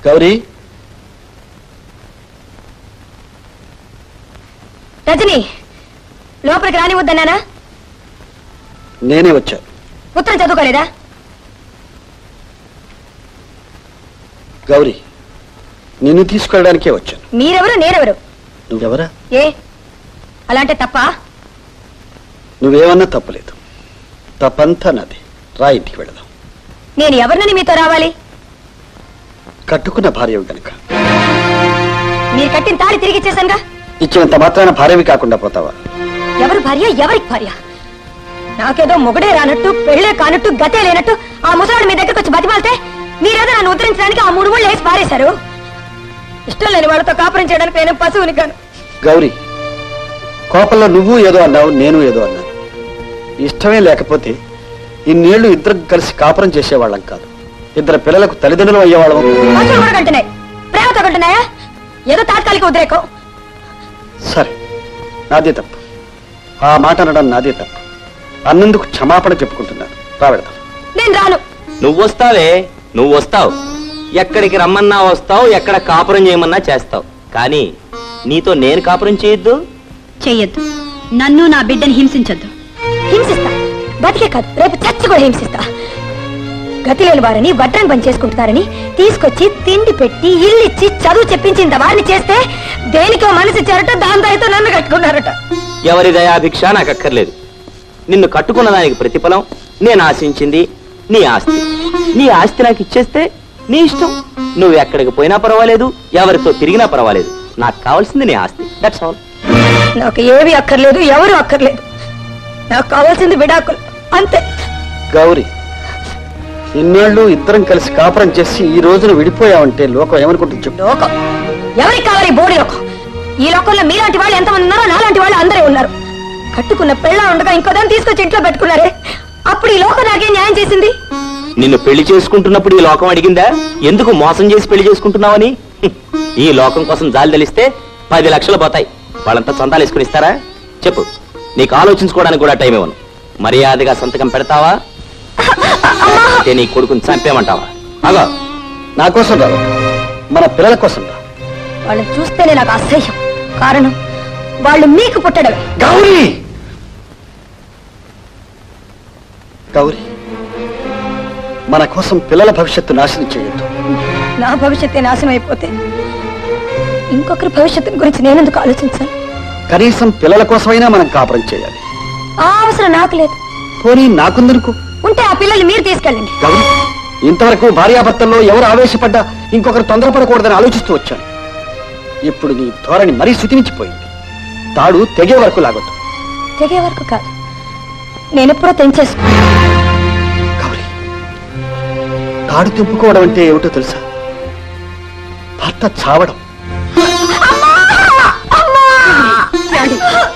గౌరీ, రజని లోపలికి రానివద్దన్నానా? నేనే వచ్చాను. ఉత్తరం చదువుకోలేదా? గౌరీ, నిన్ను తీసుకెళ్ళడానికే వచ్చాను. మీరెవరు, నేనెవరు? నువ్వెవరా? ఏ అలాంటే తప్ప? నువ్వేమన్నా తప్పలేదు. తప్పంతా నాది. రా, ఇంటికి వెళదాం. నేను ఎవరినని మీతో రావాలి? కట్టుకున్న భార్య కనుక. మీరు కట్టిన తాళి తిరిగి ఇచ్చేసానుగా. ఇచ్చినంత మాత్రాన భార్యవి కాకుండా పోతావా? ఎవరు భార్య, ఎవరికి భార్య? నాకేదో మొగడే రానట్టు, పెళ్లే కానట్టు, గతే లేనట్టు ఆ ముసలాడు మీ దగ్గరకు వచ్చి బతిమాలితే మీరేదో నన్ను ఉద్ధరించడానికి ఆ 3 ముళ్ళు వేసి పారేశారు. ఇష్టం లేని వాళ్ళతో కాపురం చేయడానికి నేను పశువుని కాను. గౌరీ, కోపంలో నువ్వు ఏదో అన్నావు, నేను ఏదో అన్నాను. ఇష్టమే లేకపోతే ఇన్నేళ్లు ఇద్దరు కలిసి కాపురం చేసేవాళ్ళం కాదు. ఇద్దరు పిల్లలకు తల్లిదండ్రులు అయ్యేవాళ్ళం. పశువులు కూడా కంటున్నాయి, ప్రేమతో కంటున్నాయా? ఏదో తాత్కాలిక ఉద్రేకం. సరే, నాదే తప్పు. ఆ మాట అనడం నాదే తప్పు. అన్నందుకు క్షమాపణ చెప్పుకుంటున్నాను. రావెడదాం. నేను రాను. నువ్వు వస్తావే, నువ్వు వస్తావు. ఎక్కడికి రమ్మన్నా వస్తావు, ఎక్కడ కాపురం చేయమన్నా చేస్తావు. కానీ నీతో నేను కాపురం చేయొద్దు. చెయ్యొద్దు. నన్ను నా బిడ్డని హింసించొద్దు. హింసిస్తా, బతికే కాదు రేపు చచ్చి కూడా హింసిస్తా. గతి లేని వారిని వడ్రం పని చేసుకుంటున్నారని తీసుకొచ్చి తిండి పెట్టి ఇల్లిచ్చి చదువు చెప్పించింది వారిని చేస్తే దేనికో మనసు ఇచ్చారట, దాని దయతో నన్ను కట్టుకున్నారట. ఎవరి దయాభిక్ష నాకు అక్కర్లేదు. నిన్ను కట్టుకున్న దానికి ప్రతిఫలం నేను ఆశించింది నీ ఆస్తి. నీ ఆస్తి నాకు ఇచ్చేస్తే నీ ఇష్టం. నువ్వు ఎక్కడికి పోయినా పర్వాలేదు, ఎవరితో తిరిగినా పర్వాలేదు. నాకు కావాల్సింది నీ ఆస్తి. That's all. నాకు ఏవి అక్కర్లేదు, ఎవరు అక్కర్లేదు. నాకు కావాల్సింది విడాకులు, అంతే. గౌరీ, ఇన్నేళ్లు ఇద్దరం కలిసి కాపురం చేసి ఈ రోజున విడిపోయావంటే లోకం ఏమనుకుంటుంది చెప్పు. లోకం ఎవరికి కావాలి? బోడి లోకం. ఈ లోకంలో మీలాంటి వాళ్ళు ఎంతమంది ఉన్నారో నాలాంటి వాళ్ళు అందరూ ఉన్నారు. కట్టుకున్న పెళ్ళ ఉండగా ఇంకో దాన్ని తీసుకొచ్చి ఇంట్లో పెట్టుకున్నారే, అప్పుడు ఈ లోకం నాకే న్యాయం చేసింది. నిన్ను పెళ్లి చేసుకుంటున్నప్పుడు ఈ లోకం అడిగిందా ఎందుకు మోసం చేసి పెళ్లి చేసుకుంటున్నావని? ఈ లోకం కోసం జాలి తెలిస్తే 10 లక్షలు పోతాయి. వాళ్ళంతా సొంతాలు వేసుకుని ఇస్తారా చెప్పు? నీకు ఆలోచించుకోవడానికి కూడా టైం ఇవ్వను. మర్యాదగా సంతకం పెడతావా, నీ కొడుకుని చంపేమంటావా? అగో, నా కోసం రావు, మన పిల్లల కోసం రా. వాళ్ళని చూస్తేనే నాకు అసహ్యం. కారణం వాళ్ళు మీకు పుట్టడమే. గౌరీ, గౌరీ, మన కోసం పిల్లల భవిష్యత్తు నాశనం చేయొద్దు. నా భవిష్యత్తే నాశనం అయిపోతే ఇంకొకరి భవిష్యత్తు గురించి నేనెందుకు ఆలోచించాలి? కనీసం పిల్లల కోసమైనా మనం కాపురం చేయాలి. ఆ అవసరం నాకు లేదు. పోనీ నాకుందనుకో. ఉంటే ఆ పిల్లల్ని మీరు తీసుకెళ్ళండి. గౌరీ, ఇంతవరకు భార్యాభర్తల్లో ఎవరు ఆవేశపడ్డా ఇంకొకరు తొందరపడకూడదని ఆలోచిస్తూ వచ్చాను. ఇప్పుడు నీ ధోరణి మరీ శుతిమించిపోయింది. తాడు తెగే వరకు లాగొద్దు. తెగే వరకు కాదు, నేనెప్పుడో తెంచేసుకో. గౌరీ, తాడు తెంపుకోవడం అంటే ఏమిటో తెలుసా? భర్త చావడం.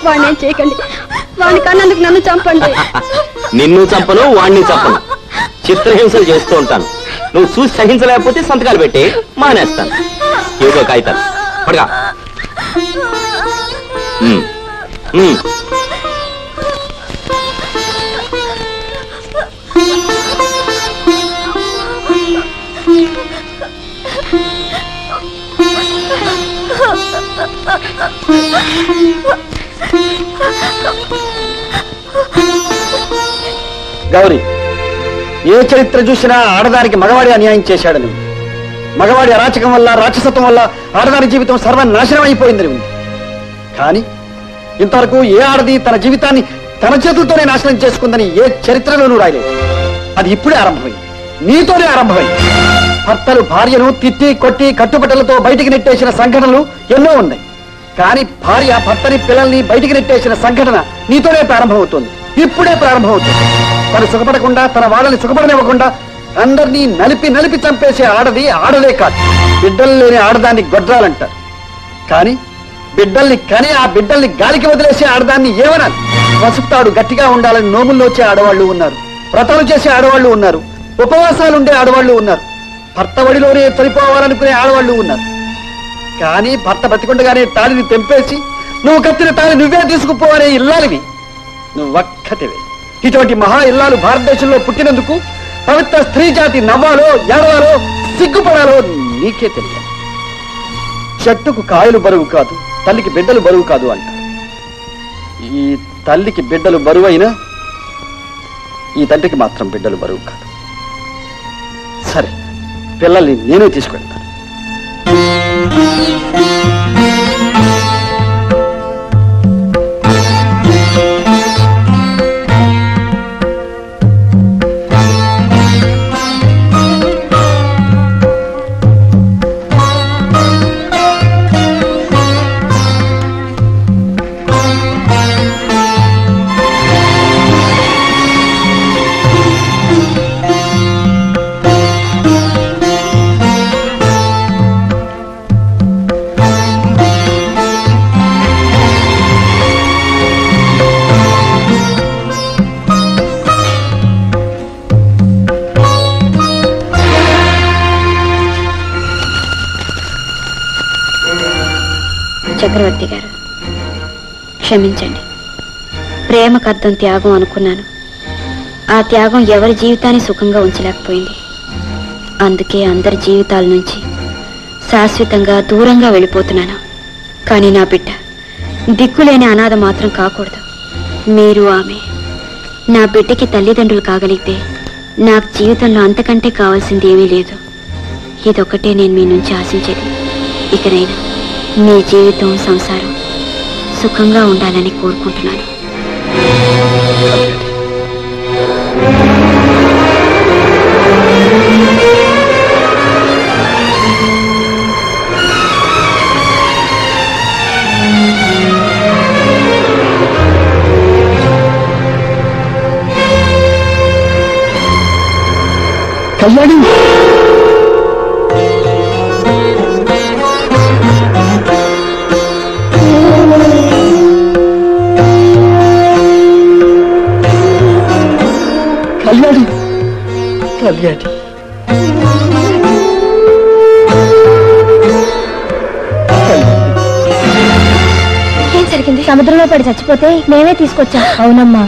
వాడిని చేయకండి. వాడిని కన్నందుకు నన్ను చంపండి. నిన్ను చంపను, వాణ్ణి చంపను. చిత్రహింసలు చేస్తూ ఉంటాను. నువ్వు చూసి సహించలేకపోతే సంతకాలు పెట్టి మానేస్తాను. ఏదో కాగితాలు పడగా. గౌరీ, ఏ చరిత్ర చూసినా ఆడదానికి మగవాడి అన్యాయం చేశాడని, మగవాడి అరాచకం వల్ల, రాక్షసత్వం వల్ల ఆడదాని జీవితం సర్వనాశనం అయిపోయిందని ఉంది. కానీ ఇంతవరకు ఏ ఆడది తన జీవితాన్ని తన చేతులతోనే నాశనం చేసుకుందని ఏ చరిత్రలోనూ రాయలేదు. అది ఇప్పుడే ఆరంభమైంది, నీతోనే ఆరంభమైంది. భర్తలు భార్యను తిట్టి కొట్టి కట్టుబట్టలతో బయటికి నెట్టేసిన సంఘటనలు ఎన్నో ఉన్నాయి. కానీ భార్య భర్తని పిల్లల్ని బయటికి నెట్టేసిన సంఘటన నీతోనే ప్రారంభమవుతుంది. ఇప్పుడే ప్రారంభమవుతుంది. తను సుఖపడకుండా, తన వాళ్ళని సుఖపడనివ్వకుండా అందరినీ నలిపి నలిపి చంపేసే ఆడది ఆడదే కాదు. బిడ్డలు లేని ఆడదాన్ని గొడ్రాలంటారు. కానీ బిడ్డల్ని కని ఆ బిడ్డల్ని గాలికి వదిలేసే ఆడదాన్ని ఏమనాలి? వసుతాడు గట్టిగా ఉండాలని నోముల్లో వచ్చే ఆడవాళ్లు ఉన్నారు, వ్రతాలు చేసే ఆడవాళ్లు ఉన్నారు, ఉపవాసాలుండే ఆడవాళ్లు ఉన్నారు, భర్త వడిలోనే చనిపోవాలనుకునే ఆడవాళ్లు ఉన్నారు. కానీ భర్త బతికుండగానే తాళిని తెంపేసి నువ్వు కత్తిన తాళి నువ్వే తీసుకుపోవనే ఇల్లాలివి నువ్వక్కతివే. ఇటువంటి మహా ఇల్లాలు భారతదేశంలో పుట్టినందుకు పవిత్ర స్త్రీ జాతి నవ్వాలో, ఏడవాలో, సిగ్గుపడాలో నీకే తెలియాలి. చెట్టుకు కాయలు బరువు కాదు, తల్లికి బిడ్డలు బరువు కాదు అంటారు. ఈ తల్లికి బిడ్డలు బరువైనా ఈ తండ్రికి మాత్రం బిడ్డలు బరువు కాదు. సరే, పిల్లల్ని నేనే తీసుకెళ్తాను. చక్రవర్తి గారు, క్షమించండి. ప్రేమకు అర్థం త్యాగం అనుకున్నాను. ఆ త్యాగం ఎవరి జీవితాన్ని సుఖంగా ఉంచలేకపోయింది. అందుకే అందరి జీవితాల నుంచి శాశ్వతంగా దూరంగా వెళ్ళిపోతున్నాను. కానీ నా బిడ్డ దిక్కులేని అనాథ మాత్రం కాకూడదు. మీరు ఆమె నా బిడ్డకి తల్లిదండ్రులు కాగలిగితే నాకు జీవితంలో అంతకంటే కావాల్సింది ఏమీ లేదు. ఇదొక్కటే నేను మీ నుంచి ఆశించేది. ఇకనైనా మీ జీవితం, సంసారం సుఖంగా ఉండాలని కోరుకుంటున్నాను. కళ్యాణి, కళ్యాణి, కళ్యాణి. ఏం జరిగింది? సముద్రంలో పడి చచ్చిపోతే మేమే తీసుకొచ్చాం. అవునమ్మా.